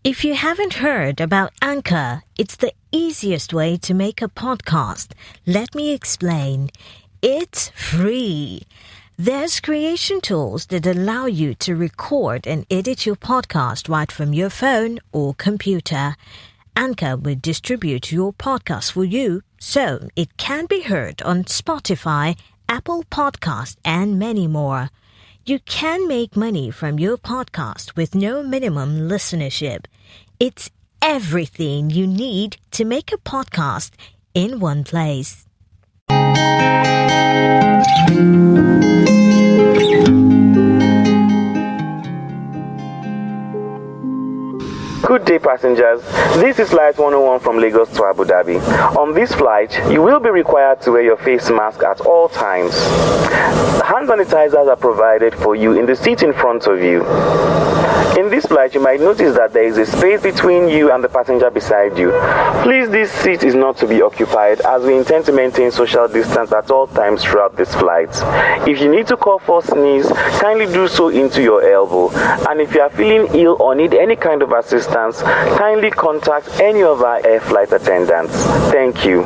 If you haven't heard about Anchor, it's the easiest way to make a podcast. Let me explain. It's free. There's creation tools that allow you to record and edit your podcast right from your phone or computer. Anchor will distribute your podcast for you so it can be heard on Spotify, Apple Podcasts, and many more. You can make money from your podcast with no minimum listenership. It's everything you need to make a podcast in one place. Good day, passengers. This is Flight 101 from Lagos to Abu Dhabi. On this flight, you will be required to wear your face mask at all times. Hand sanitizers are provided for you in the seat in front of you. In this flight, you might notice that there is a space between you and the passenger beside you. Please, this seat is not to be occupied as we intend to maintain social distance at all times throughout this flight. If you need to cough or sneeze, kindly do so into your elbow. And if you are feeling ill or need any kind of assistance, kindly contact any of our air flight attendants. Thank you.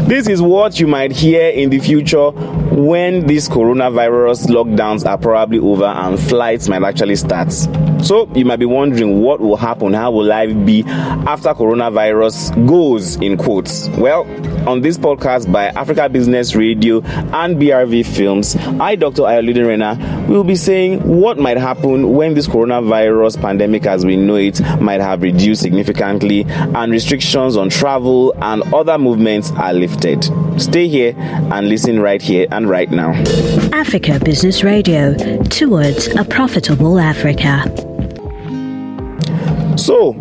This is what you might hear in the future when these coronavirus lockdowns are probably over and flights might actually start. So you might be wondering what will happen, how will life be after coronavirus goes, in quotes. Well, on this podcast by Africa Business Radio and BRV Films, I, Dr. Ayolide Renner, will be saying what might happen when this coronavirus pandemic as we know it might have reduced significantly and restrictions on travel and other movements are lifted. Stay here and listen right here and right now. Africa Business Radio, towards a profitable Africa. So,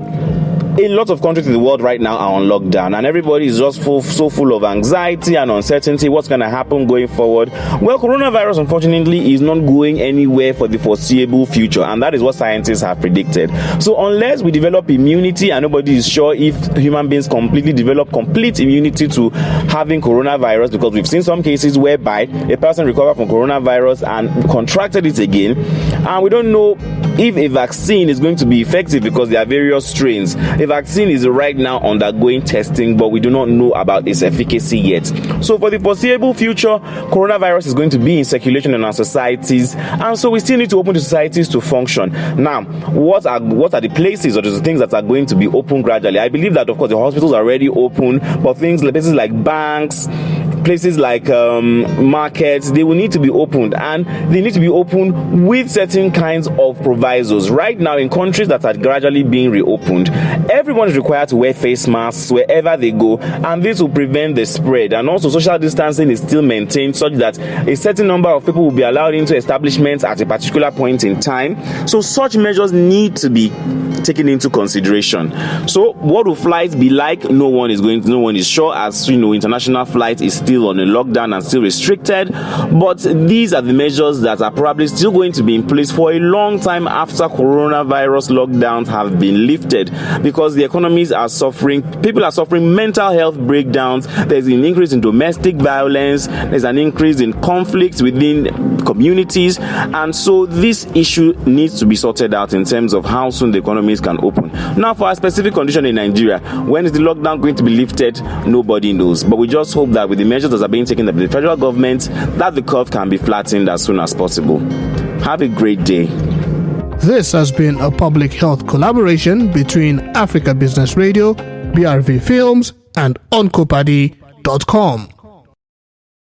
a lot of countries in the world right now are on lockdown and everybody is just so full of anxiety and uncertainty. What's going to happen going forward? Well, coronavirus unfortunately is not going anywhere for the foreseeable future, and that is what scientists have predicted. So unless we develop immunity, and nobody is sure if human beings completely develop complete immunity to having coronavirus, because we've seen some cases whereby a person recovered from coronavirus and contracted it again, and we don't know if a vaccine is going to be effective because there are various strains. A vaccine is right now undergoing testing, but we do not know about its efficacy yet. So for the foreseeable future, coronavirus is going to be in circulation in our societies, and so we still need to open the societies to function. Now, what are the places or the things that are going to be open gradually? I believe that, of course, the hospitals are already open, but places like banks, places like markets, they will need to be opened, and they need to be opened with certain kinds of provisos. Right now, in countries that are gradually being reopened, everyone is required to wear face masks wherever they go, and this will prevent the spread. And also, social distancing is still maintained such that a certain number of people will be allowed into establishments at a particular point in time. So such measures need to be taken into consideration. So what will flights be like? No one is sure, as you know, international flight is still on a lockdown and still restricted, but these are the measures that are probably still going to be in place for a long time after coronavirus lockdowns have been lifted, because the economies are suffering, people are suffering mental health breakdowns, there's an increase in domestic violence, there's an increase in conflicts within communities, and so this issue needs to be sorted out in terms of how soon the economies can open. Now, for a specific condition in Nigeria, when is the lockdown going to be lifted? Nobody knows, but we just hope that with the measures that are being taken by the federal government, that the curve can be flattened as soon as possible. Have a great day. This has been a public health collaboration between Africa Business Radio, BRV Films, and Oncopadi.com.